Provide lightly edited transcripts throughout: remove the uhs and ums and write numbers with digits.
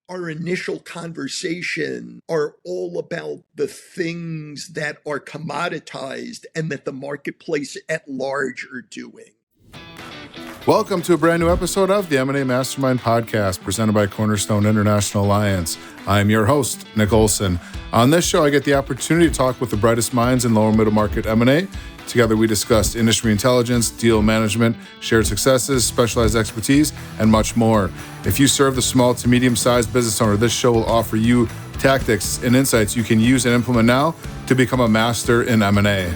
our initial conversation are all about the things that are commoditized and that the marketplace at large are doing. Welcome to a brand new episode of the M&A Mastermind Podcast presented by Cornerstone International Alliance. I am your host, Nick Olsen. On this show, I get the opportunity to talk with the brightest minds in lower middle market M&A. Together, we discuss industry intelligence, deal management, shared successes, specialized expertise, and much more. If you serve the small to medium-sized business owner, this show will offer you tactics and insights you can use and implement now to become a master in M&A.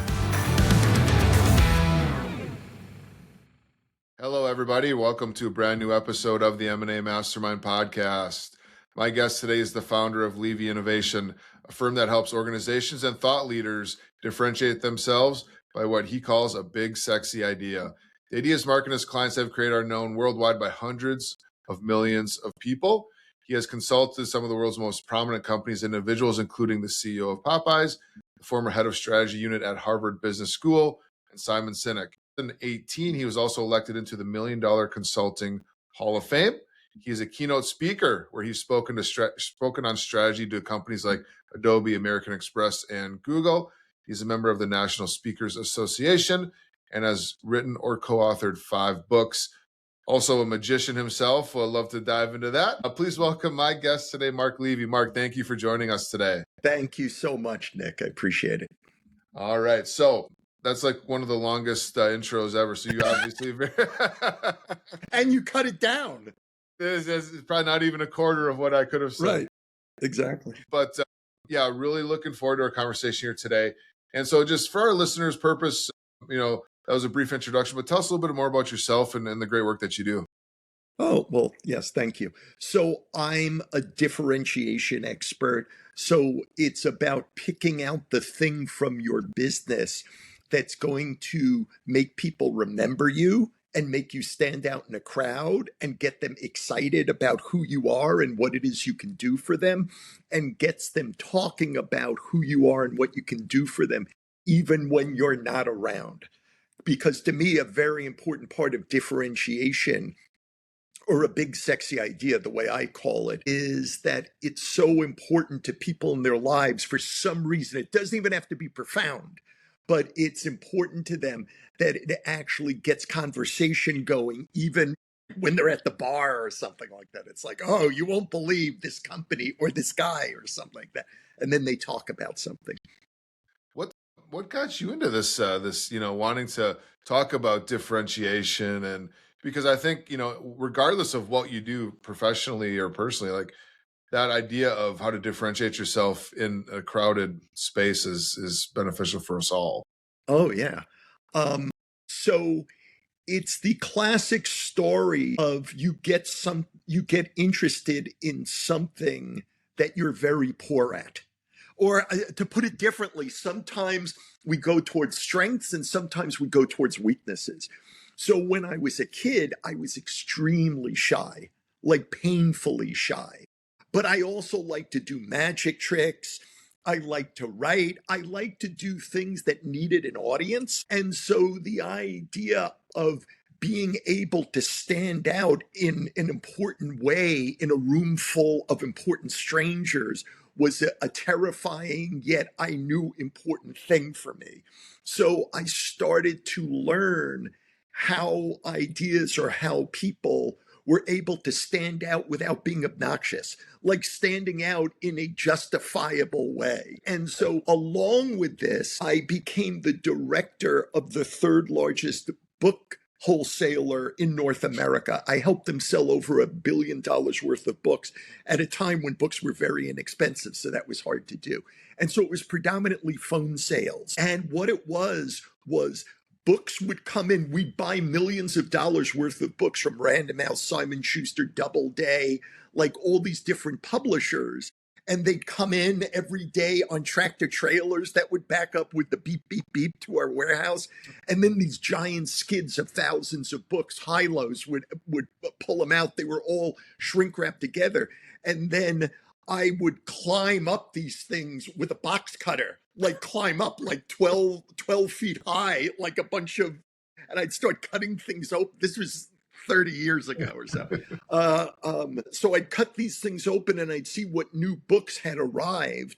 Hello, everybody. Welcome to a brand new episode of the M&A Mastermind Podcast. My guest today is the founder of Levy Innovation, a firm that helps organizations and thought leaders differentiate themselves by what he calls a big, sexy idea. The ideas Mark and his clients have created are known worldwide by hundreds of millions of people. He has consulted some of the world's most prominent companies and individuals, including the CEO of Popeyes, the former head of strategy unit at Harvard Business School, and Simon Sinek. In 2018, he was also elected into the $1 Million Consulting Hall of Fame. He is a keynote speaker where he's spoken on strategy to companies like Adobe, American Express, and Google. He's a member of the National Speakers Association and has written or co-authored 5 books. Also a magician himself. I'd love to dive into that. Please welcome my guest today, Mark Levy. Mark, thank you for joining us today. Thank you so much, Nick. I appreciate it. All right. So that's like one of the longest intros ever. So you obviously... And you cut it down. It's probably not even a quarter of what I could have said. Right. Exactly. But yeah, really looking forward to our conversation here today. And so just for our listeners' purpose, that was a brief introduction, but tell us a little bit more about yourself and the great work that you do. Oh, well, yes, thank you. So I'm a differentiation expert. So it's about picking out the thing from your business that's going to make people remember you and make you stand out in a crowd and get them excited about who you are and what it is you can do for them, and gets them talking about who you are and what you can do for them, even when you're not around. Because to me, a very important part of differentiation, or a big sexy idea, the way I call it, is that it's so important to people in their lives for some reason. It doesn't even have to be profound, but it's important to them that it actually gets conversation going, even when they're at the bar or something like that. It's like, oh, you won't believe this company or this guy or something like that. And then they talk about something. What got you into this, wanting to talk about differentiation? And because I think, regardless of what you do professionally or personally, like that idea of how to differentiate yourself in a crowded space is beneficial for us all. Oh, yeah. So it's the classic story of you get interested in something that you're very poor at. Or to put it differently, sometimes we go towards strengths and sometimes we go towards weaknesses. So when I was a kid, I was extremely shy, like painfully shy. But I also like to do magic tricks. I like to write. I like to do things that needed an audience. And so the idea of being able to stand out in an important way in a room full of important strangers was a terrifying, yet I knew important thing for me. So I started to learn how ideas or how people were able to stand out without being obnoxious, like standing out in a justifiable way. And so along with this, I became the director of the 3rd largest book wholesaler in North America. I helped them sell over $1 billion worth of books at a time when books were very inexpensive. So that was hard to do. And so it was predominantly phone sales. And what it was books would come in. We'd buy millions of dollars worth of books from Random House, Simon Schuster, Doubleday, like all these different publishers. And they'd come in every day on tractor trailers that would back up with the beep, beep, beep to our warehouse. And then these giant skids of thousands of books, high-lows, would pull them out. They were all shrink wrapped together. And then I would climb up these things with a box cutter, like climb up like 12 feet high, like a bunch of, and I'd start cutting things open. This was 30 years ago or so. So I'd cut these things open and I'd see what new books had arrived.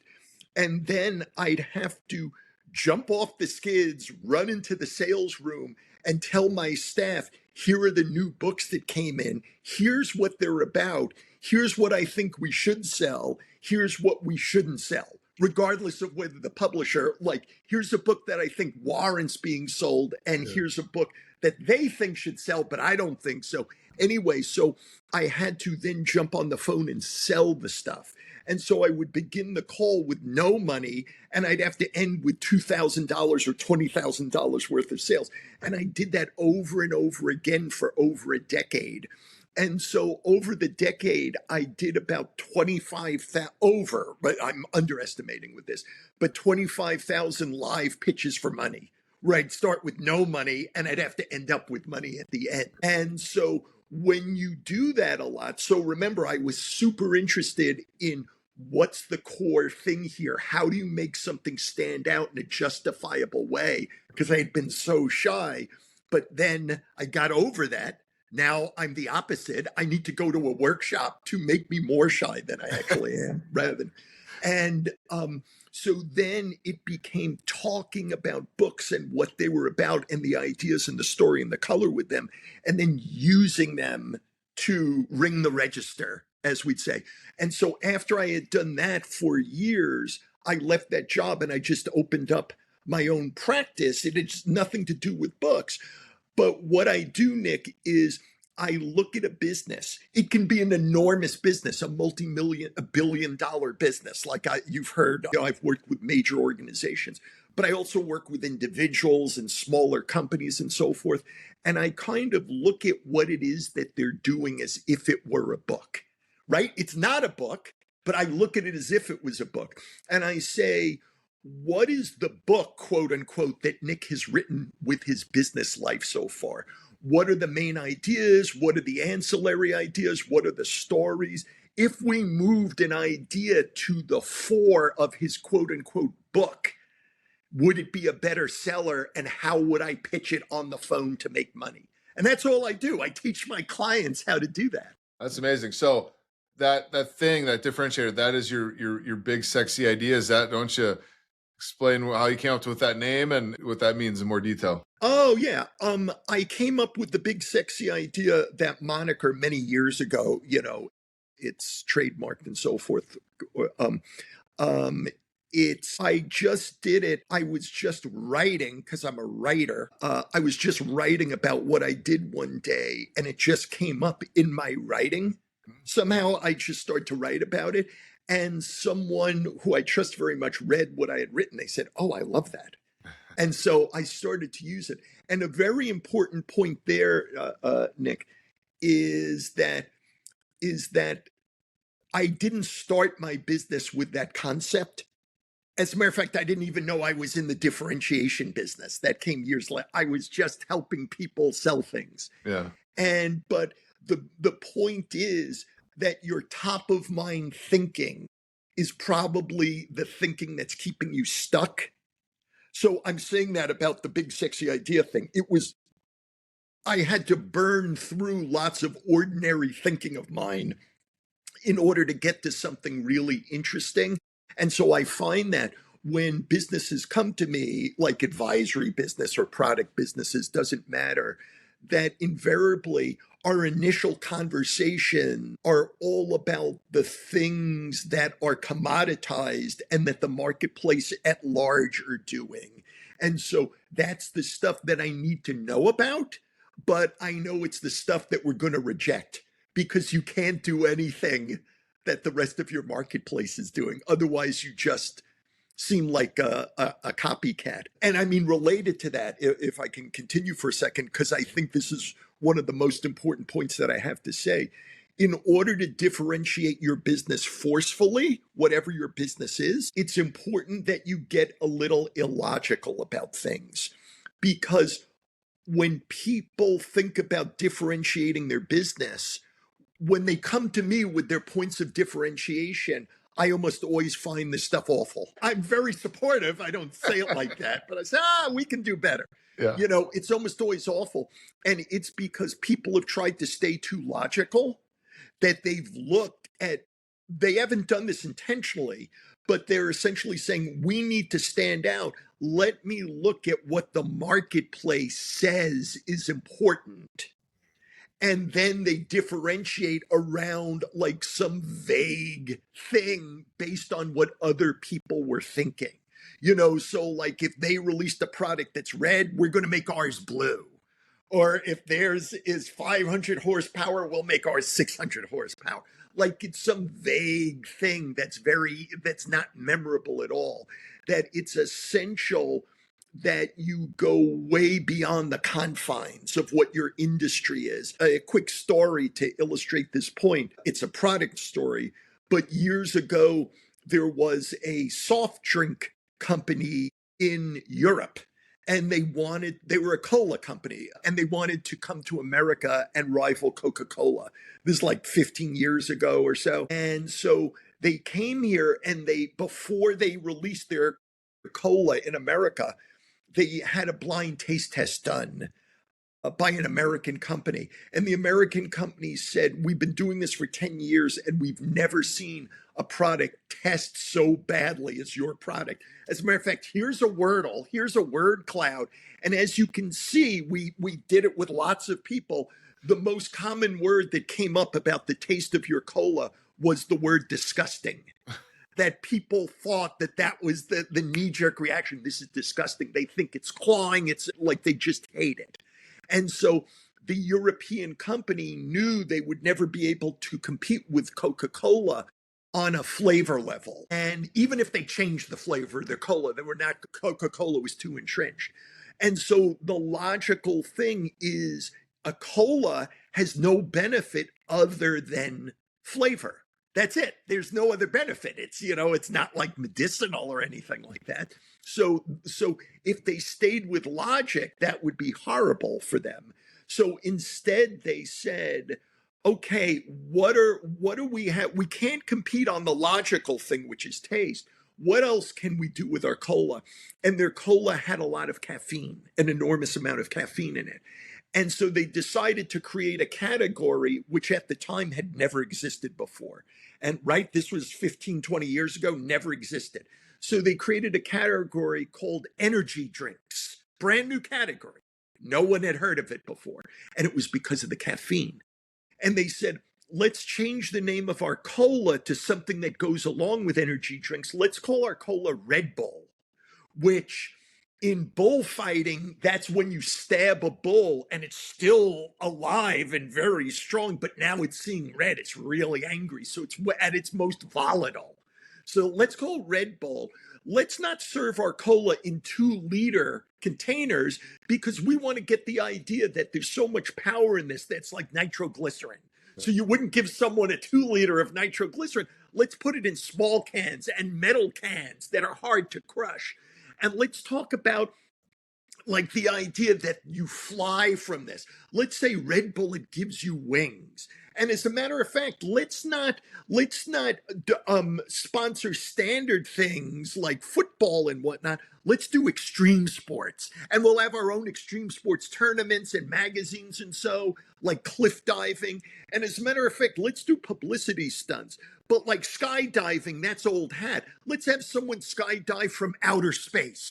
And then I'd have to jump off the skids, run into the sales room, and tell my staff, here are the new books that came in. Here's what they're about. Here's what I think we should sell. Here's what we shouldn't sell, regardless of whether the publisher, like, here's a book that I think warrants being sold, and here's a book that they think should sell, but I don't think so. Anyway, so I had to then jump on the phone and sell the stuff. And so I would begin the call with no money, and I'd have to end with $2,000 or $20,000 worth of sales. And I did that over and over again for over a decade. And so over the decade, I did about 25,000 over, but I'm underestimating with this, but 25,000 live pitches for money, where I'd start with no money and I'd have to end up with money at the end. And so when you do that a lot, so remember, I was super interested in what's the core thing here? How do you make something stand out in a justifiable way? Because I had been so shy, but then I got over that. Now I'm the opposite. I need to go to a workshop to make me more shy than I actually am, rather than. And so then it became talking about books and what they were about and the ideas and the story and the color with them, and then using them to ring the register, as we'd say. And so after I had done that for years, I left that job and I just opened up my own practice. It had just nothing to do with books. But what I do, Nick, is I look at a business. It can be an enormous business, a billion-dollar business. Like you've heard, I've worked with major organizations, but I also work with individuals and smaller companies and so forth. And I kind of look at what it is that they're doing as if it were a book, right? It's not a book, but I look at it as if it was a book. And I say, what is the book, quote unquote, that Nick has written with his business life so far? What are the main ideas? What are the ancillary ideas? What are the stories? If we moved an idea to the fore of his quote unquote book, would it be a better seller? And how would I pitch it on the phone to make money? And that's all I do. I teach my clients how to do that. That's amazing. So that thing, that differentiator, that is your big sexy idea. Is that, don't you explain how you came up with that name and what that means in more detail? Oh, yeah. I came up with the big sexy idea, that moniker, many years ago. It's trademarked and so forth. I just did it. I was just writing, because I'm a writer. I was just writing about what I did one day, and it just came up in my writing. Somehow I just started to write about it. And someone who I trust very much read what I had written. They said, "Oh, I love that." And so I started to use it. And a very important point there, Nick, is that I didn't start my business with that concept. As a matter of fact, I didn't even know I was in the differentiation business. That came years later. I was just helping people sell things. Yeah. But the point is that your top of mind thinking is probably the thinking that's keeping you stuck. So I'm saying that about the big sexy idea thing. I had to burn through lots of ordinary thinking of mine in order to get to something really interesting. And so I find that when businesses come to me, like advisory business or product businesses, doesn't matter, that invariably our initial conversation are all about the things that are commoditized and that the marketplace at large are doing. And so that's the stuff that I need to know about, but I know it's the stuff that we're going to reject, because you can't do anything that the rest of your marketplace is doing. Otherwise, you just seem like a copycat. And I mean, related to that, if I can continue for a second, because I think this is one of the most important points that I have to say. In order to differentiate your business forcefully, whatever your business is, it's important that you get a little illogical about things. Because when people think about differentiating their business, when they come to me with their points of differentiation, I almost always find this stuff awful. I'm very supportive. I don't say it like that, but I say, we can do better. Yeah. It's almost always awful. And it's because people have tried to stay too logical that they haven't done this intentionally, but they're essentially saying, we need to stand out. Let me look at what the marketplace says is important. And then they differentiate around like some vague thing based on what other people were thinking. So like if they released a product that's red, we're going to make ours blue. Or if theirs is 500 horsepower, we'll make ours 600 horsepower. Like it's some vague thing that's not memorable at all. That it's essential that you go way beyond the confines of what your industry is. A quick story to illustrate this point. It's a product story, but years ago, there was a soft drink company in Europe, and they were a cola company, and they wanted to come to America and rival Coca-Cola. This is like 15 years ago or so. And so they came here, and before they released their cola in America, they had a blind taste test done by an American company. And the American company said, we've been doing this for 10 years and we've never seen a product test so badly as your product. As a matter of fact, here's a Wordle, here's a word cloud. And as you can see, we did it with lots of people. The most common word that came up about the taste of your cola was the word disgusting. That people thought that was the knee-jerk reaction. This is disgusting. They think it's clawing. It's like they just hate it. And so the European company knew they would never be able to compete with Coca-Cola on a flavor level. And even if they changed the flavor of their cola, Coca-Cola was too entrenched. And so the logical thing is a cola has no benefit other than flavor. That's it. There's no other benefit. It's not like medicinal or anything like that. So if they stayed with logic, that would be horrible for them. So instead they said, okay, what do we have? We can't compete on the logical thing, which is taste. What else can we do with our cola? And their cola had a lot of caffeine, an enormous amount of caffeine in it. And so they decided to create a category which at the time had never existed before. And this was 15, 20 years ago, never existed. So they created a category called energy drinks, brand new category. No one had heard of it before. And it was because of the caffeine. And they said, let's change the name of our cola to something that goes along with energy drinks. Let's call our cola Red Bull, which in bullfighting, that's when you stab a bull and it's still alive and very strong, but now it's seeing red. It's really angry. So it's at its most volatile. So let's call Red Bull. Let's not serve our cola in 2-liter containers because we want to get the idea that there's so much power in this that's like nitroglycerin. So you wouldn't give someone a 2-liter of nitroglycerin. Let's put it in small cans and metal cans that are hard to crush. And let's talk about like the idea that you fly from this. Let's say Red Bull, it gives you wings. And as a matter of fact, let's not sponsor standard things like football and whatnot. Let's do extreme sports. And we'll have our own extreme sports tournaments and magazines and so, like cliff diving. And as a matter of fact, let's do publicity stunts. But like skydiving, that's old hat. Let's have someone skydive from outer space.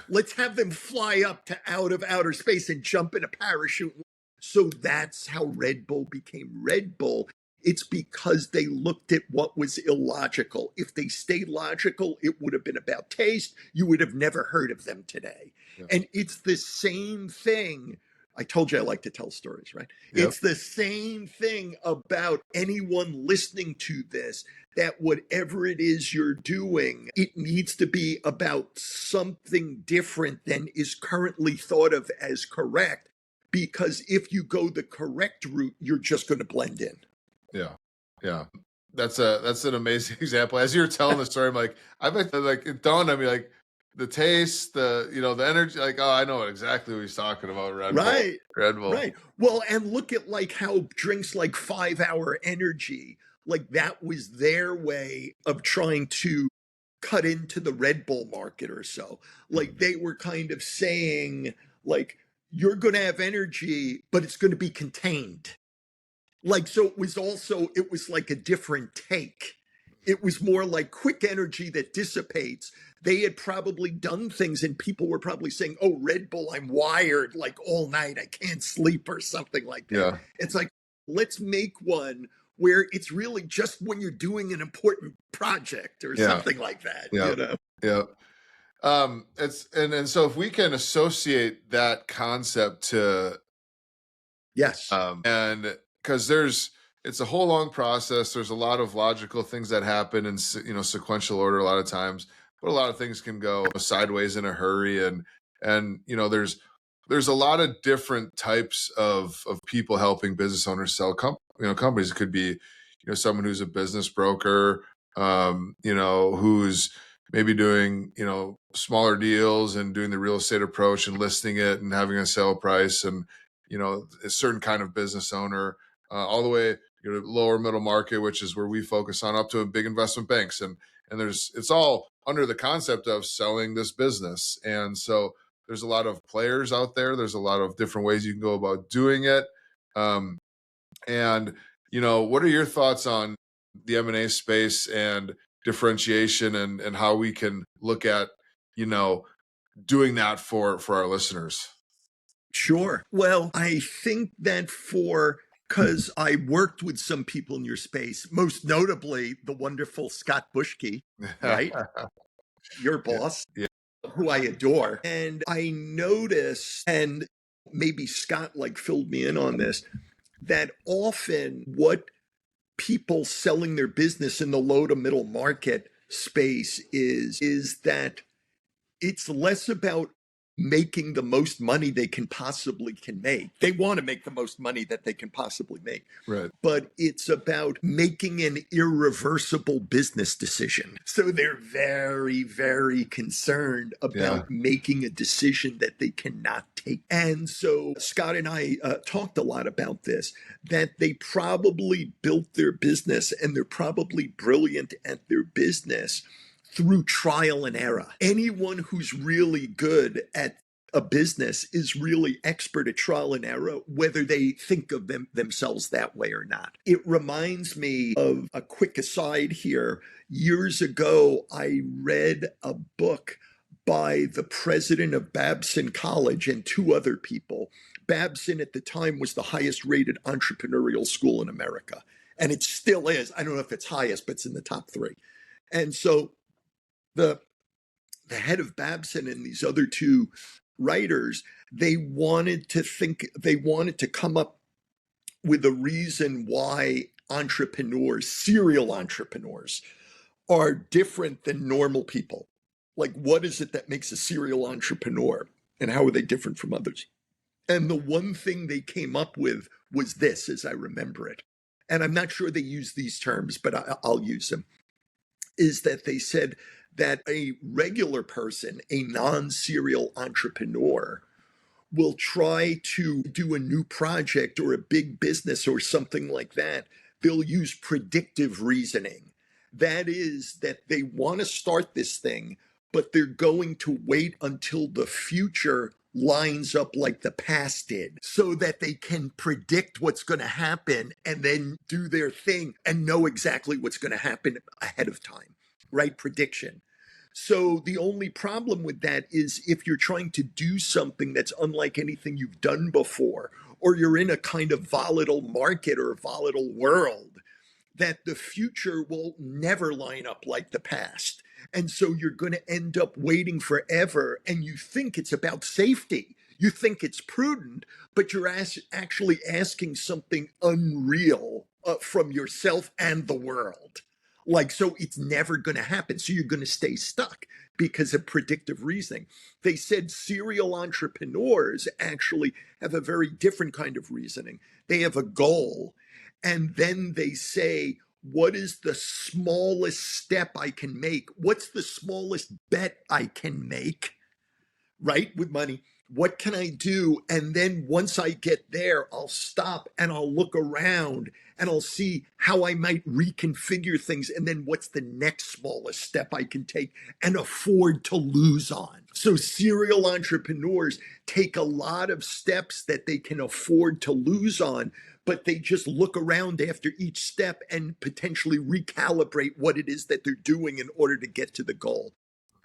Let's have them fly up to out of outer space and jump in a parachute. So that's how Red Bull became Red Bull. It's because they looked at what was illogical. If they stayed logical, it would have been about taste. You would have never heard of them today. Yeah. And it's the same thing. I told you I like to tell stories, right? Yep. It's the same thing about anyone listening to this, that whatever it is you're doing, it needs to be about something different than is currently thought of as correct. Because if you go the correct route, you're just going to blend in. Yeah. That's an amazing example. As you're telling the story, I'm like, I bet it dawned on me, like the taste, the energy, like, oh, I know exactly what he's talking about. Red Bull. Right. Well, and look at like how drinks like 5 Hour Energy, Like that was their way of trying to cut into the Red Bull market or so. Like they were kind of saying, like, you're going to have energy, but it's going to be contained. Like, so it was like a different take. It was more like quick energy that dissipates. They had probably done things and people were probably saying, oh, Red Bull, I'm wired like all night. I can't sleep or something like that. Yeah. It's like, let's make one where it's really just when you're doing an important project or something like that, you know? Yeah. It's and so if we can associate that concept to Yes. And because it's a whole long process. There's a lot of logical things that happen in sequential order a lot of times, but a lot of things can go sideways in a hurry. And there's a lot of different types of people helping business owners sell companies. It could be someone who's a business broker, who's maybe doing smaller deals and doing the real estate approach and listing it and having a sale price, and a certain kind of business owner, all the way to lower middle market, which is where we focus on, up to big investment banks. And it's all under the concept of selling this business. And so there's a lot of players out there. There's a lot of different ways you can go about doing it. What are your thoughts on the M&A space and differentiation and how we can look at, doing that for our listeners? Sure. Well, I think that because I worked with some people in your space, most notably the wonderful Scott Bushke, right? Your boss, Yeah. who I adore. And I noticed, and maybe Scott filled me in on this, that often what people selling their business in the low to middle market space is that it's less about making the most money they can make. They want to make the most money that they can possibly make. Right. But it's about making an irreversible business decision. So they're very, very concerned about making a decision that they cannot take. And so Scott and I talked a lot about this, that they probably built their business and they're probably brilliant at their business through trial and error. Anyone who's really good at a business is really expert at trial and error, whether they think of themselves that way or not. It reminds me of a quick aside here. Years ago, I read a book by the president of Babson College and two other people. Babson at the time was the highest rated entrepreneurial school in America. And it still is. I don't know if it's highest, but it's in the top 3. And so the head of Babson and these other two writers, they wanted to come up with a reason why serial entrepreneurs are different than normal people. Like, what is it that makes a serial entrepreneur and how are they different from others? And the one thing they came up with was this, as I remember it. And I'm not sure they use these terms, but I'll use them, is that they said that a regular person, a non-serial entrepreneur, will try to do a new project or a big business or something like that. They'll use predictive reasoning. That is, that they want to start this thing, but they're going to wait until the future lines up like the past did so that they can predict what's going to happen and then do their thing and know exactly what's going to happen ahead of time, right? Prediction. So the only problem with that is if you're trying to do something that's unlike anything you've done before, or you're in a kind of volatile market or a volatile world, that the future will never line up like the past. And so you're going to end up waiting forever. And you think it's about safety. You think it's prudent, but you're actually asking something unreal from yourself and the world. So it's never going to happen. So you're going to stay stuck because of predictive reasoning. They said serial entrepreneurs actually have a very different kind of reasoning. They have a goal. And then they say, what is the smallest step I can make? What's the smallest bet I can make, right, with money What can I do? And then once I get there, I'll stop and I'll look around and I'll see how I might reconfigure things. And then what's the next smallest step I can take and afford to lose on? So serial entrepreneurs take a lot of steps that they can afford to lose on, but they just look around after each step and potentially recalibrate what it is that they're doing in order to get to the goal.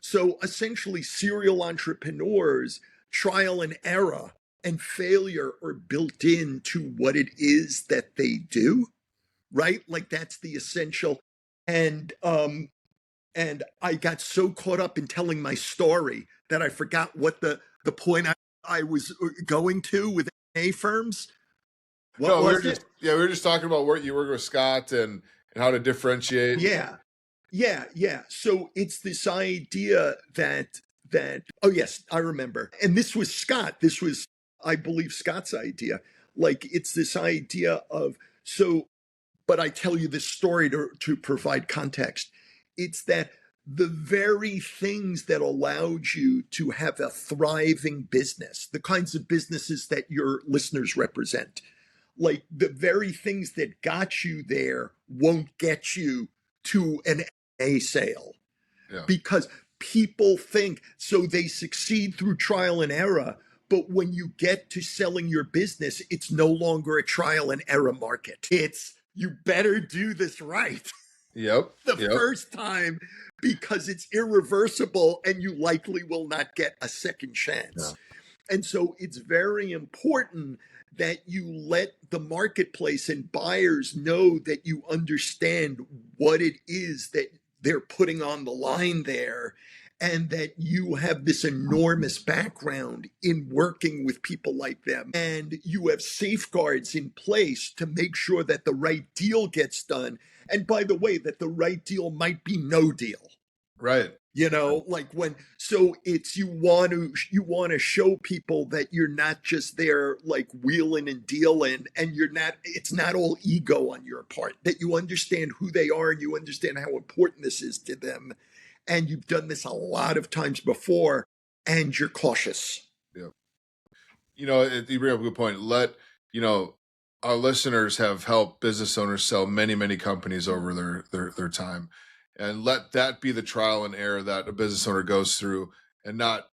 So essentially, serial entrepreneurs, trial and error and failure are built into what it is that they do, right? Like that's the essential. And I got so caught up in telling my story that I forgot what the point I was going to with A firms. What No, was it? we were just talking about where you work with Scott and how to differentiate. Yeah. So it's this idea that oh yes, I remember. And this was Scott. This was, I believe, Scott's idea. Like it's this idea of so, but I tell you this story to provide context. It's that the very things that allowed you to have a thriving business, the kinds of businesses that your listeners represent, like the very things that got you there won't get you to an A sale. Yeah. Because people think so they succeed through trial and error. But when you get to selling your business, it's no longer a trial and error market. It's you better do this right Yep. the first time because it's irreversible and you likely will not get a second chance. Yeah. And so it's very important that you let the marketplace and buyers know that you understand what it is that they're putting on the line there, and that you have this enormous background in working with people like them. And you have safeguards in place to make sure that the right deal gets done. And by the way, that the right deal might be no deal. Right. Like when, so it's, you want to show people that you're not just there like wheeling and dealing, and it's not all ego on your part, that you understand who they are and you understand how important this is to them. And you've done this a lot of times before and you're cautious. Yeah. You bring up a good point. Our listeners have helped business owners sell many, many companies over their time. And let that be the trial and error that a business owner goes through, and not,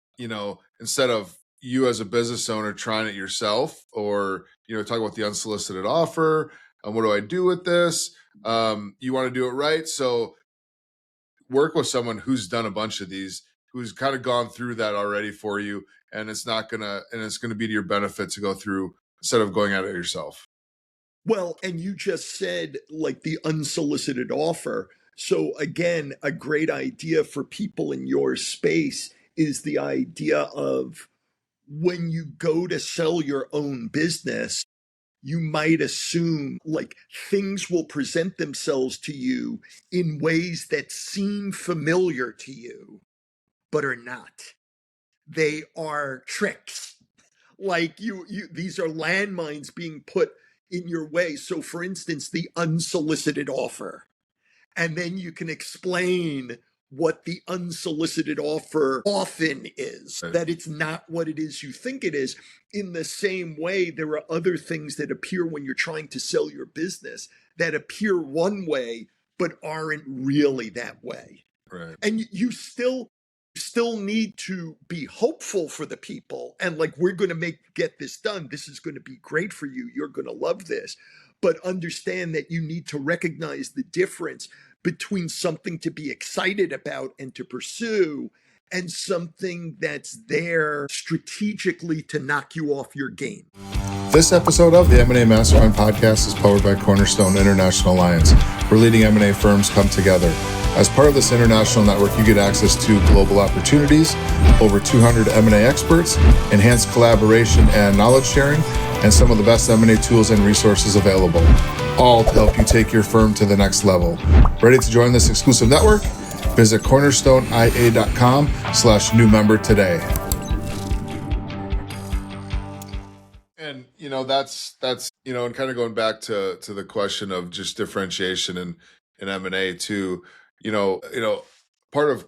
instead of you as a business owner trying it yourself, or, talk about the unsolicited offer. What do I do with this? You want to do it right. So work with someone who's done a bunch of these, who's kind of gone through that already for you. And it's going to be to your benefit to go through instead of going at it yourself. Well, and you just said like the unsolicited offer. So again, a great idea for people in your space is the idea of when you go to sell your own business, you might assume like things will present themselves to you in ways that seem familiar to you, but are not. They are tricks. Like these are landmines being put in your way. So for instance, the unsolicited offer. And then you can explain what the unsolicited offer often is, that it's not what it is you think it is. In the same way, there are other things that appear when you're trying to sell your business that appear one way, but aren't really that way. Right. And you still need to be hopeful for the people. And like, we're going to get this done. This is going to be great for you. You're going to love this. But understand that you need to recognize the difference between something to be excited about and to pursue, and something that's there strategically to knock you off your game. This episode of the M&A Mastermind Podcast is powered by Cornerstone International Alliance, where leading M&A firms come together. As part of this international network, you get access to global opportunities, over 200 M&A experts, enhanced collaboration and knowledge sharing, and some of the best M&A tools and resources available, all to help you take your firm to the next level. Ready to join this exclusive network? Visit cornerstoneia.com/new member today. And, that's and kind of going back to the question of just differentiation in M&A too, part of,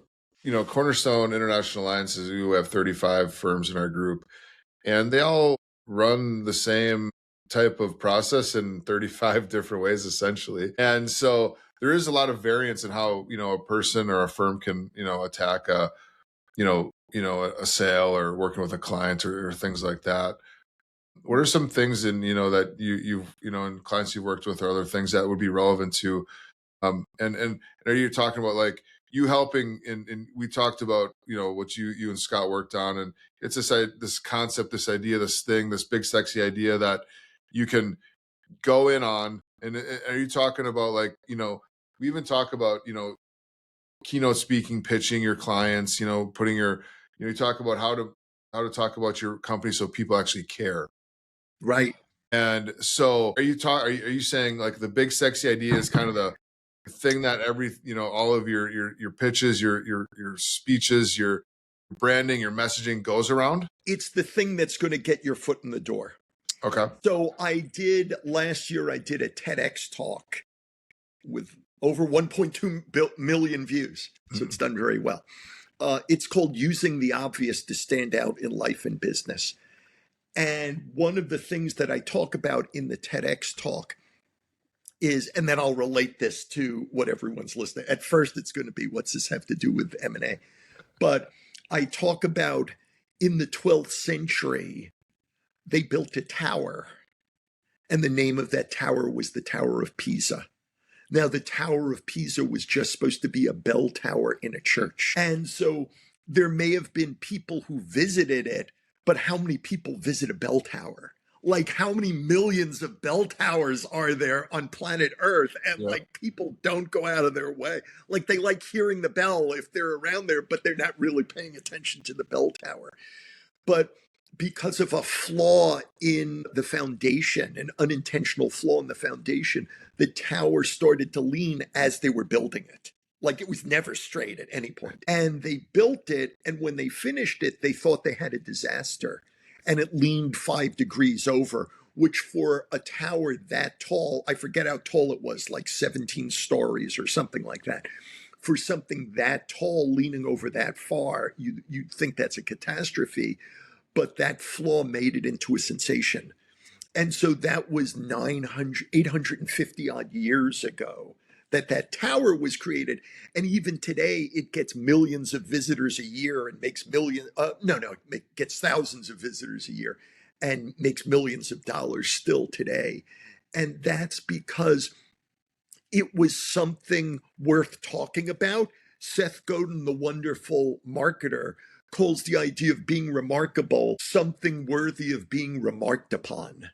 Cornerstone International Alliance is we have 35 firms in our group. and they all run the same type of process in 35 different ways, essentially. And so there is a lot of variance in how, a person or a firm can, attack a sale or working with a client or things like that. What are some things that you've, and clients you've worked with or other things that would be relevant to, and are you talking about like you helping and we talked about, what you and Scott worked on, and it's this concept, this idea, this thing, this big sexy idea that you can go in on. And are you talking about like, we even talk about, keynote speaking, pitching your clients, putting your, you talk about how to talk about your company so people actually care. Right. And so are you saying like the big sexy idea is kind of the thing that all of your pitches, your speeches, your branding, your messaging goes around? It's the thing that's going to get your foot in the door. Okay. So last year I did a TEDx talk with over 1.2 million views. So it's done very well. It's called Using the Obvious to Stand Out in Life and Business. And one of the things that I talk about in the TEDx talk is, and then I'll relate this to what everyone's listening. At first, it's going to be, what's this have to do with M&A? But I talk about in the 12th century, they built a tower, and the name of that tower was the Tower of Pisa. Now, the Tower of Pisa was just supposed to be a bell tower in a church. And so there may have been people who visited it, but how many people visit a bell tower? Like, how many millions of bell towers are there on planet Earth? And like, people don't go out of their way. Like, they like hearing the bell if they're around there, but they're not really paying attention to the bell tower. But because of a flaw in the foundation, an unintentional flaw in the foundation, the tower started to lean as they were building it. Like, it was never straight at any point. And they built it, and when they finished it, they thought they had a disaster. And it leaned 5 degrees over, which for a tower that tall, I forget how tall it was, like 17 stories or something like that. For something that tall leaning over that far, you'd think that's a catastrophe. But that flaw made it into a sensation. And so that was 850 odd years ago that tower was created. And even today, it gets millions of visitors a year and makes it gets thousands of visitors a year and makes millions of dollars still today. And that's because it was something worth talking about. Seth Godin, the wonderful marketer, calls the idea of being remarkable something worthy of being remarked upon.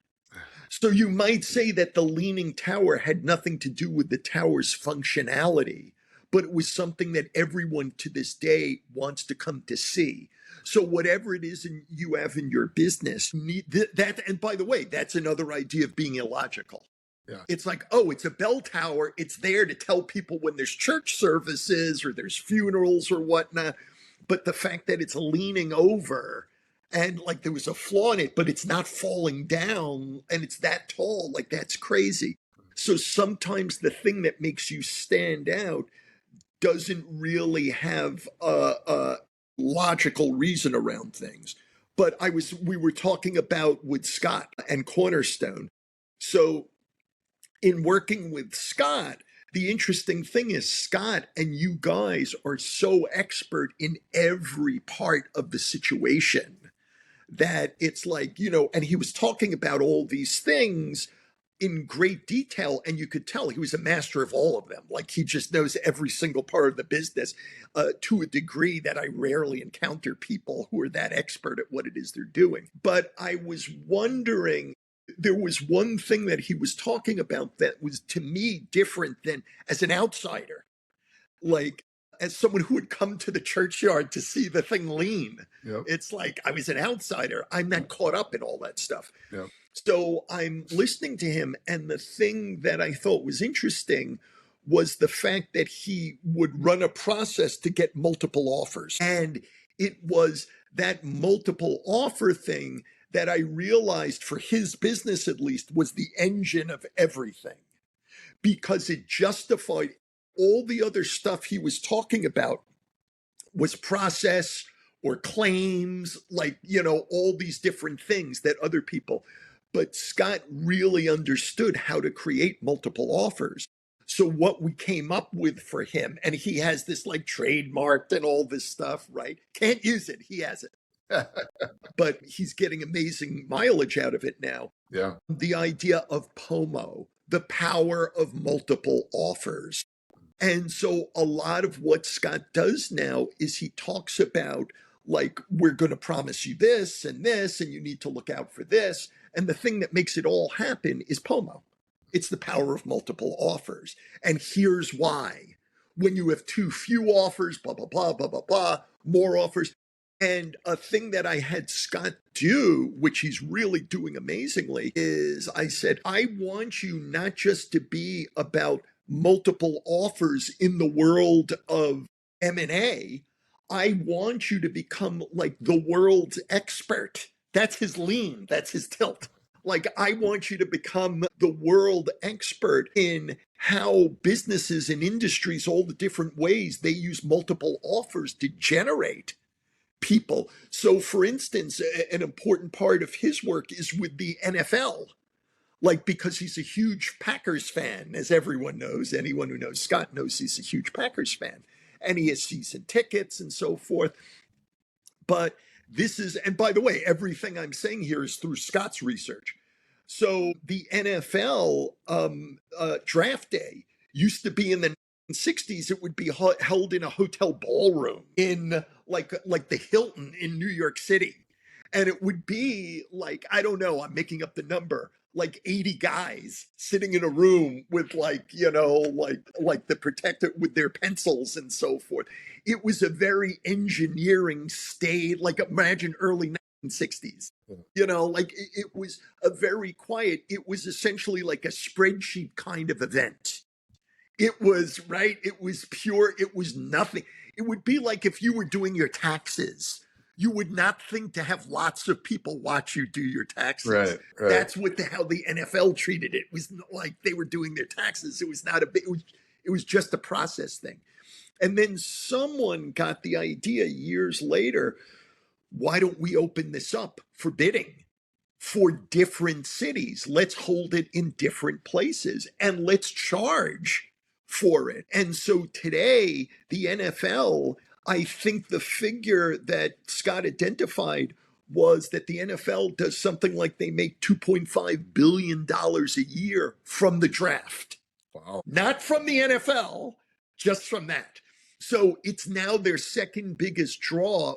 So you might say that the Leaning Tower had nothing to do with the tower's functionality, but it was something that everyone to this day wants to come to see. So whatever it is you have in your business, need that. And by the way, that's another idea of being illogical. Yeah. It's like, oh, it's a bell tower. It's there to tell people when there's church services or there's funerals or whatnot. But the fact that it's leaning over and like there was a flaw in it, but it's not falling down and it's that tall, like that's crazy. So sometimes the thing that makes you stand out doesn't really have a logical reason around things. But we were talking about with Scott and Cornerstone. So in working with Scott, the interesting thing is Scott and you guys are so expert in every part of the situation that it's like, and he was talking about all these things in great detail, and you could tell he was a master of all of them. Like, he just knows every single part of the business to a degree that I rarely encounter people who are that expert at what it is they're doing. But I was wondering, there was one thing that he was talking about that was to me different than as an outsider, like as someone who would come to the churchyard to see the thing lean. Yep. It's like I was an outsider. I'm not caught up in all that stuff. Yep. So I'm listening to him, and the thing that I thought was interesting was the fact that he would run a process to get multiple offers. And it was that multiple offer thing that I realized for his business, at least, was the engine of everything, because it justified all the other stuff he was talking about was process or claims, like, all these different things that other people. But Scott really understood how to create multiple offers. So what we came up with for him, and he has this like trademarked and all this stuff, right? Can't use it. He has it. But he's getting amazing mileage out of it now. Yeah. The idea of POMO, the power of multiple offers. And so a lot of what Scott does now is he talks about, like, we're going to promise you this, and you need to look out for this. And the thing that makes it all happen is POMO. It's the power of multiple offers. And here's why. When you have too few offers, blah, blah, blah, blah, blah, blah, more offers. And a thing that I had Scott do, which he's really doing amazingly, is I said, I want you not just to be about multiple offers in the world of M&A. I want you to become like the world's expert. That's his lean. That's his tilt. Like, I want you to become the world expert in how businesses and industries, all the different ways they use multiple offers to generate people. So, for instance, an important part of his work is with the NFL. Like, because he's a huge Packers fan, as everyone knows. Anyone who knows Scott knows he's a huge Packers fan. And he has season tickets and so forth. But this is, and by the way, everything I'm saying here is through Scott's research. So the NFL draft day used to be in the 60s. It would be held in a hotel ballroom in like the Hilton in New York City. And it would be like, I don't know, I'm making up the number, like 80 guys sitting in a room with like the protector with their pencils and so forth. It was a very engineering state, like imagine early 1960s. It was a very quiet, it was essentially like a spreadsheet kind of event. It was, right? It was pure, it was nothing. It would be like if you were doing your taxes. You would not think to have lots of people watch you do your taxes. Right. That's how the NFL treated it. It was like they were doing their taxes. It was not it was just a process thing. And then someone got the idea years later, why don't we open this up for bidding for different cities? Let's hold it in different places and let's charge for it. And so today, the NFL, I think the figure that Scott identified was that the NFL does something like they make $2.5 billion a year from the draft. Wow. Not from the NFL, just from that. So it's now their second biggest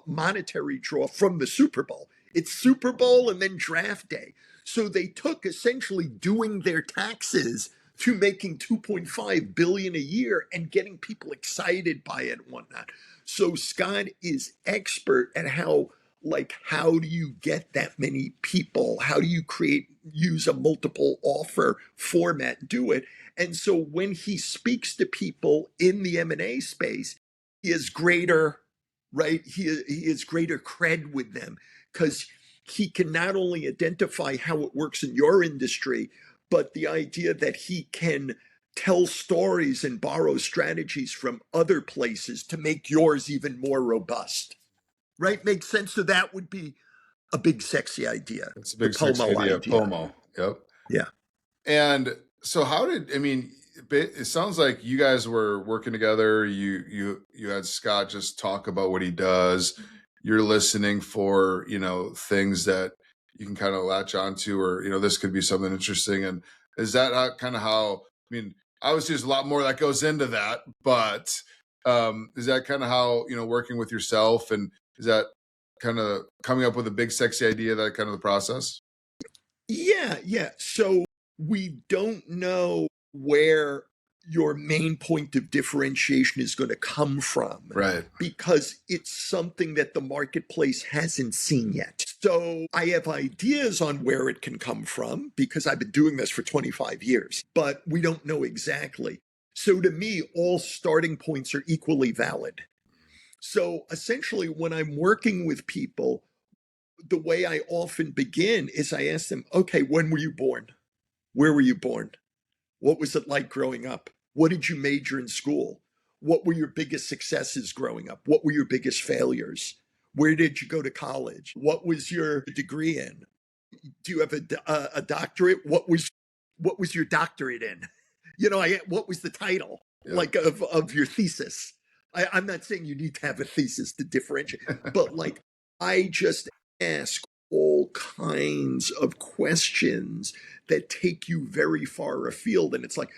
monetary draw from the Super Bowl. It's Super Bowl and then draft day. So they took essentially doing their taxes to making $2.5 billion a year and getting people excited by it and whatnot. So Scott is expert at how do you get that many people? How do you use a multiple offer format, do it? And so when he speaks to people in the M&A space, he has greater, right? He has greater cred with them because he can not only identify how it works in your industry, but the idea that he can tell stories and borrow strategies from other places to make yours even more robust. Right? Makes sense. So that would be a big, sexy idea. It's a big, sexy idea. POMO. Yep. Yeah. And so it sounds like you guys were working together. You had Scott just talk about what he does. You're listening for, things that you can kind of latch onto, or, this could be something interesting. And is that kind of how, obviously there's a lot more that goes into that, but is that kind of how, working with yourself, and is that kind of coming up with a big, sexy idea, that kind of the process? Yeah. So we don't know where your main point of differentiation is going to come from. Right. Because it's something that the marketplace hasn't seen yet. So I have ideas on where it can come from because I've been doing this for 25 years, but we don't know exactly. So to me, all starting points are equally valid. So essentially, when I'm working with people, the way I often begin is I ask them, okay, when were you born? Where were you born? What was it like growing up? What did you major in school? What were your biggest successes growing up? What were your biggest failures? Where did you go to college? What was your degree in? Do you have a doctorate? What was your doctorate in? What was the title Yeah. of your thesis? I'm not saying you need to have a thesis to differentiate, but I just ask all kinds of questions that take you very far afield. And it's like,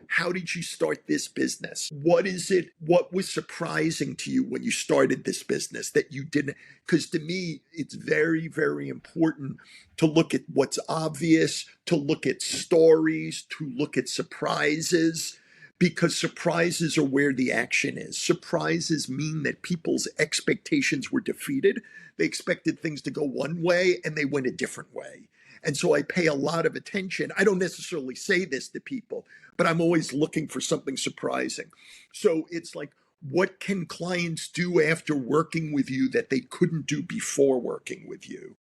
how did you start this business? What is it? What was surprising to you when you started this business that you didn't? Because to me, it's very, very important to look at what's obvious, to look at stories, to look at surprises, because surprises are where the action is. Surprises mean that people's expectations were defeated. They expected things to go one way and they went a different way. And so I pay a lot of attention. I don't necessarily say this to people, but I'm always looking for something surprising. So it's like, what can clients do after working with you that they couldn't do before working with you?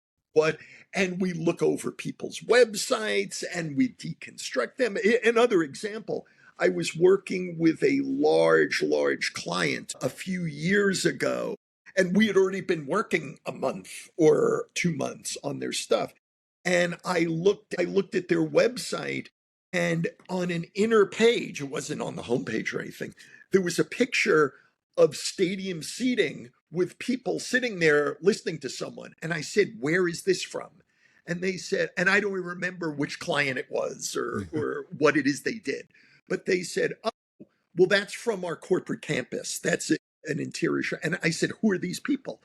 And we look over people's websites and we deconstruct them. Another example, I was working with a large client a few years ago, and we had already been working a month or 2 months on their stuff. And I looked at their website, and on an inner page, it wasn't on the homepage or anything, there was a picture of stadium seating with people sitting there listening to someone. And I said, where is this from? And they said, and I don't even remember which client it was or what it is they did, but they said, oh, well, that's from our corporate campus. That's an interior show. And I said, who are these people?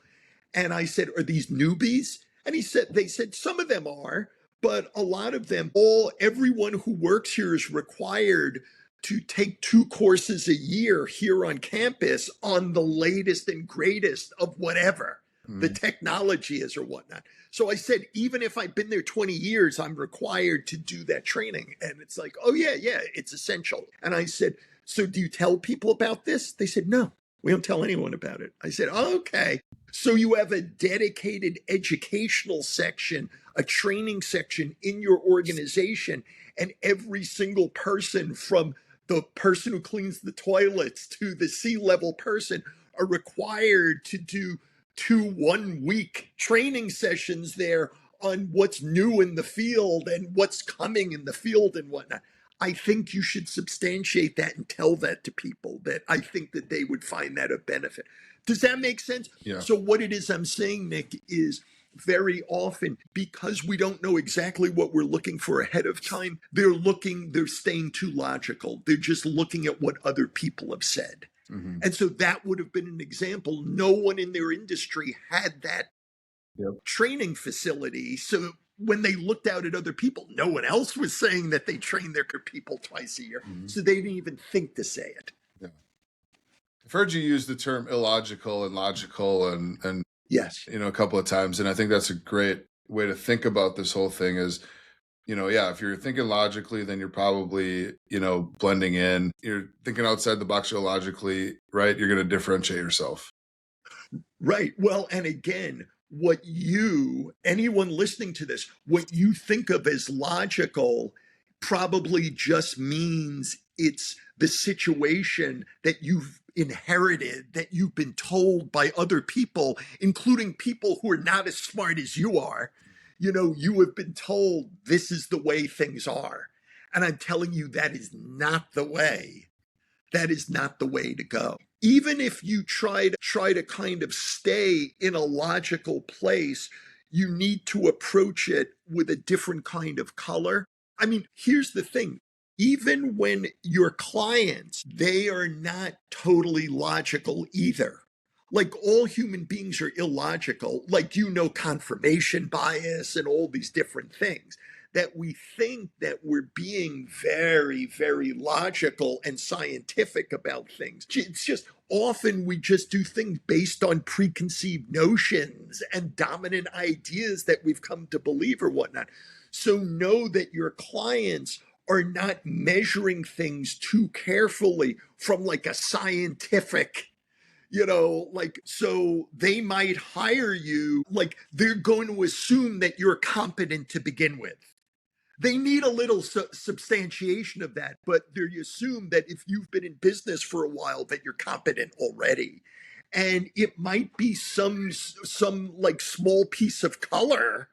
And I said, are these newbies? And they said, some of them are, but a lot of them, everyone who works here is required to take 2 courses a year here on campus on the latest and greatest of whatever the technology is or whatnot. So I said, even if I've been there 20 years, I'm required to do that training. And it's like, oh yeah, it's essential. And I said, so do you tell people about this? They said, no, we don't tell anyone about it. I said, oh, okay. So you have a dedicated educational section, a training section in your organization, and every single person from the person who cleans the toilets to the C-level person are required to do 2 one-week training sessions there on what's new in the field and what's coming in the field and whatnot. I think you should substantiate that and tell that to people, that I think that they would find that of benefit. Does that make sense? Yeah. So what it is I'm saying, Nick, is very often, because we don't know exactly what we're looking for ahead of time, they're staying too logical. They're just looking at what other people have said. Mm-hmm. And so that would have been an example. No one in their industry had that training facility. So when they looked out at other people, no one else was saying that they train their people twice a year. Mm-hmm. So they didn't even think to say it. Yeah. I've heard you use the term illogical and logical and yes, a couple of times. And I think that's a great way to think about this whole thing is, if you're thinking logically, then you're probably, blending in. You're thinking outside the box illogically, right? You're going to differentiate yourself. Right. Well, and again, anyone listening to this, what you think of as logical probably just means it's the situation that you've inherited, that you've been told by other people, including people who are not as smart as you are. You have been told this is the way things are. And I'm telling you, that is not the way. That is not the way to go. Even if you try to kind of stay in a logical place, you need to approach it with a different kind of color. I mean, here's the thing. Even when your clients, they are not totally logical either. Like all human beings are illogical, like, confirmation bias and all these different things, that we think that we're being very, very logical and scientific about things. It's just often we just do things based on preconceived notions and dominant ideas that we've come to believe or whatnot. So know that your clients are not measuring things too carefully from like a scientific, so they might hire you, they're going to assume that you're competent to begin with. They need a little substantiation of that, but they assume that if you've been in business for a while, that you're competent already. And it might be some like small piece of color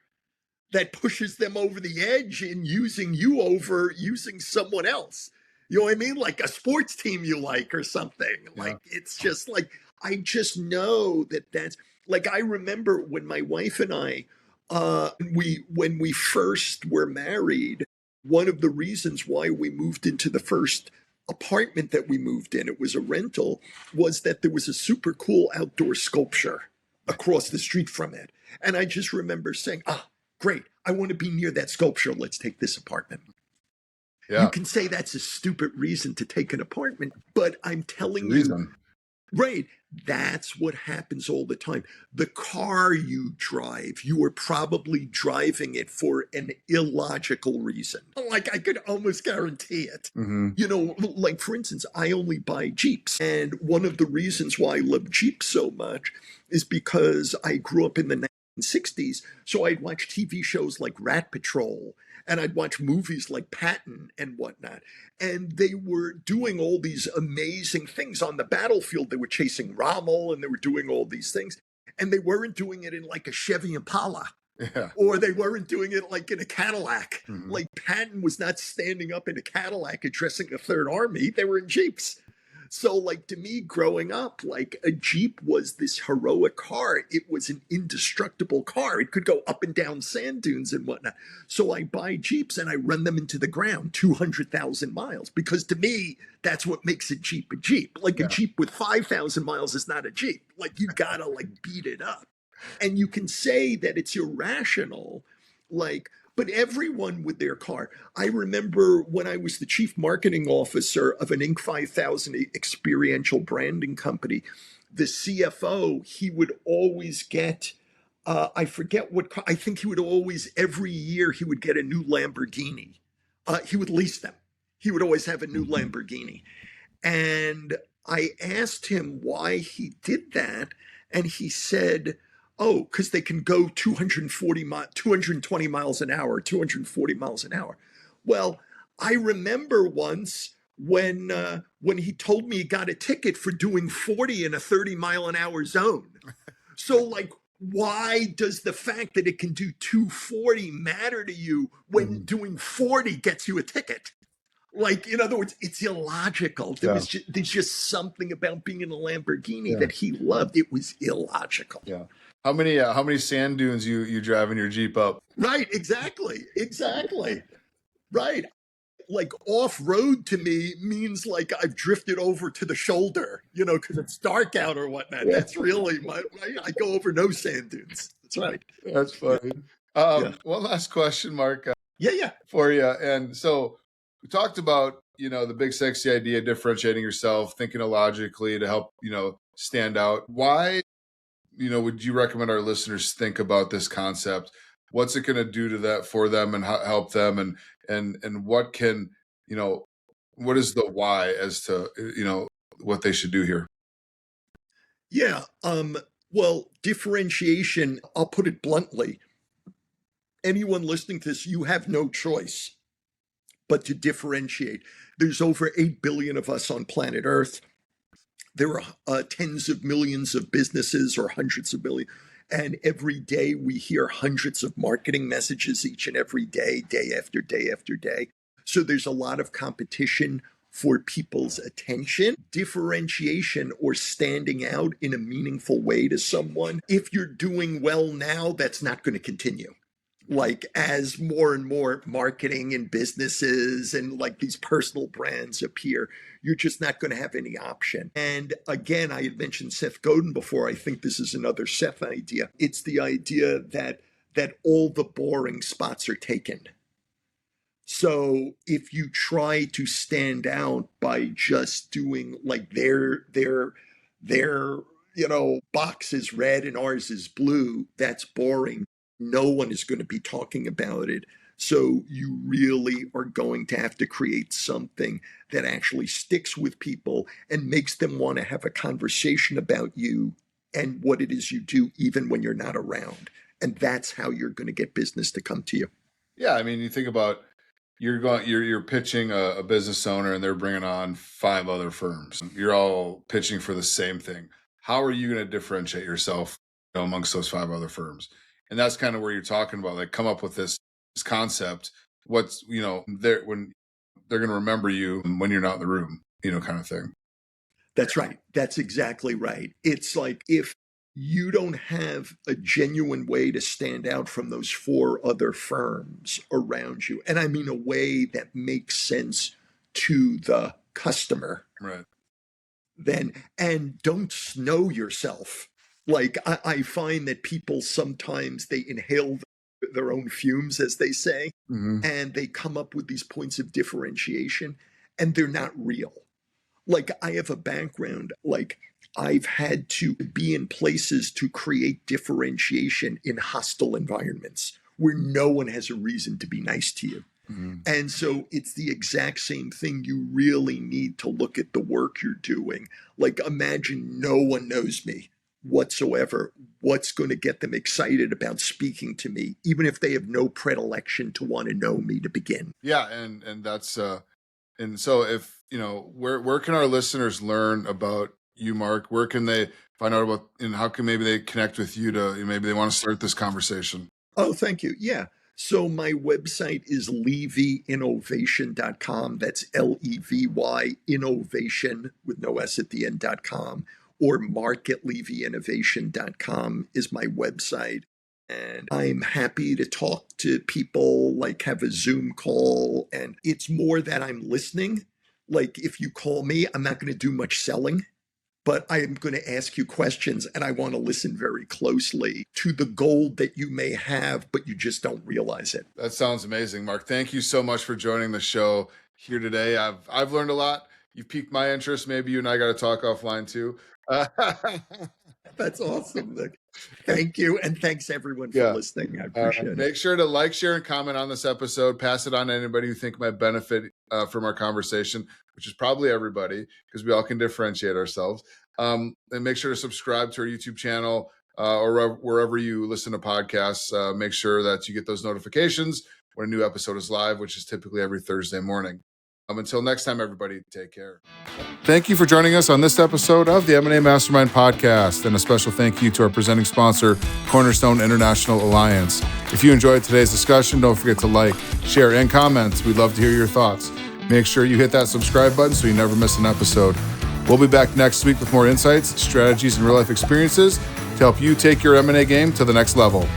that pushes them over the edge in using you over using someone else. You know what I mean? Like a sports team you like or something. Yeah. Like it's just like I just know that's like I remember when my wife and I when we first were married, one of the reasons why we moved into the first apartment that we moved in, it was a rental, was that there was a super cool outdoor sculpture across the street from it. And I just remember saying, great, I want to be near that sculpture. Let's take this apartment. Yeah. You can say that's a stupid reason to take an apartment, but I'm telling you, right, that's what happens all the time. The car you drive, you are probably driving it for an illogical reason. Like I could almost guarantee it. Mm-hmm. You know, like for instance, I only buy Jeeps. And one of the reasons why I love Jeeps so much is because I grew up in the 1960s. So I'd watch TV shows like Rat Patrol and I'd watch movies like Patton and whatnot. And they were doing all these amazing things on the battlefield. They were chasing Rommel and they were doing all these things. And they weren't doing it in like a Chevy Impala. Yeah. Or they weren't doing it like in a Cadillac. Mm-hmm. Like Patton was not standing up in a Cadillac addressing the Third Army. They were in Jeeps. So like to me growing up, like a Jeep was this heroic car. It was an indestructible car. It could go up and down sand dunes and whatnot. So I buy Jeeps and I run them into the ground 200,000 miles because to me, that's what makes a Jeep a Jeep. Like a Jeep with 5,000 miles is not a Jeep. Like you gotta like beat it up. And you can say that it's irrational, like, but everyone with their car. I remember when I was the chief marketing officer of an Inc. 5000 experiential branding company, the CFO, he would always get, I forget what car, I think he would always, every year, he would get a new Lamborghini. He would lease them. He would always have a new Lamborghini. And I asked him why he did that. And he said, oh, because they can go 220 miles an hour, 240 miles an hour. Well, I remember once when he told me he got a ticket for doing 40 in a 30 mile an hour zone. So like, why does the fact that it can do 240 matter to you when doing 40 gets you a ticket? Like, in other words, it's illogical. There's just something about being in a Lamborghini that he loved. It was illogical. Yeah. How many sand dunes you driving your Jeep up? Right. Exactly. Right. Like off-road to me means like I've drifted over to the shoulder, you know, because it's dark out or whatnot. That's really I go over no sand dunes. That's right. That's funny. One last question, Mark. For you. And so we talked about, you know, the big sexy idea, differentiating yourself, thinking illogically to help, you know, stand out. Why, you know, would you recommend our listeners think about this concept? What's it going to do to that for them and help them? And what can, you know, what is the why as to, you know, what they should do here? Yeah. Well, differentiation, I'll put it bluntly. Anyone listening to this, you have no choice but to differentiate. There's over 8 billion of us on planet Earth. There are tens of millions of businesses or hundreds of millions. And every day we hear hundreds of marketing messages each and every day, day after day after day. So there's a lot of competition for people's attention. Differentiation or standing out in a meaningful way to someone. If you're doing well now, that's not going to continue. Like as more and more marketing and businesses and like these personal brands appear, you're just not going to have any option. And again, I had mentioned Seth Godin before. I think this is another Seth idea. It's the idea that all the boring spots are taken. So if you try to stand out by just doing like their you know, box is red and ours is blue, that's boring. No one is going to be talking about it. So you really are going to have to create something that actually sticks with people and makes them want to have a conversation about you and what it is you do, even when you're not around. And that's how you're going to get business to come to you. Yeah. I mean, you think about you're pitching a business owner and they're bringing on 5 other firms. You're all pitching for the same thing. how are you going to differentiate yourself, amongst those 5 other firms? And that's kind of where you're talking about, like, come up with this concept. What's, there when they're going to remember you when you're not in the room, kind of thing. That's right. That's exactly right. It's like if you don't have a genuine way to stand out from those 4 other firms around you, and I mean a way that makes sense to the customer, Right. then, and don't snow yourself. Like I find that people sometimes they inhale their own fumes, as they say, and they come up with these points of differentiation, and they're not real. Like I have a background, like I've had to be in places to create differentiation in hostile environments where no one has a reason to be nice to you. And so it's the exact same thing. You really need to look at the work you're doing. Like imagine no one knows me whatsoever. What's going to get them excited about speaking to me, even if they have no predilection to want to know me to begin? Yeah. And that's, and so if, where can our listeners learn about you, Mark? Where can they find out about, and how can maybe they connect with you to, maybe they want to start this conversation? Oh, thank you. Yeah. So my website is levyinnovation.com. That's Levy innovation with no S at the end.com, or Mark at levyinnovation.com is my website. And I'm happy to talk to people, like have a Zoom call. And it's more that I'm listening. Like if you call me, I'm not going to do much selling, but I am going to ask you questions, and I want to listen very closely to the goal that you may have, but you just don't realize it. That sounds amazing, Mark. Thank you so much for joining the show here today. I've learned a lot. You've piqued my interest. Maybe you and I got to talk offline too. That's awesome, Nick. Thank you. And thanks everyone for listening. I appreciate it. Make sure to like, share, and comment on this episode. Pass it on to anybody who think might benefit from our conversation, which is probably everybody, because we all can differentiate ourselves. And make sure to subscribe to our YouTube channel or wherever you listen to podcasts. Make sure that you get those notifications when a new episode is live, which is typically every Thursday morning. Until next time, everybody, take care. Thank you for joining us on this episode of the M&A Mastermind Podcast, and a special thank you to our presenting sponsor, Cornerstone International Alliance. If you enjoyed today's discussion, don't forget to like, share, and comment. We'd love to hear your thoughts. Make sure you hit that subscribe button so you never miss an episode. We'll be back next week with more insights, strategies, and real-life experiences to help you take your M&A game to the next level.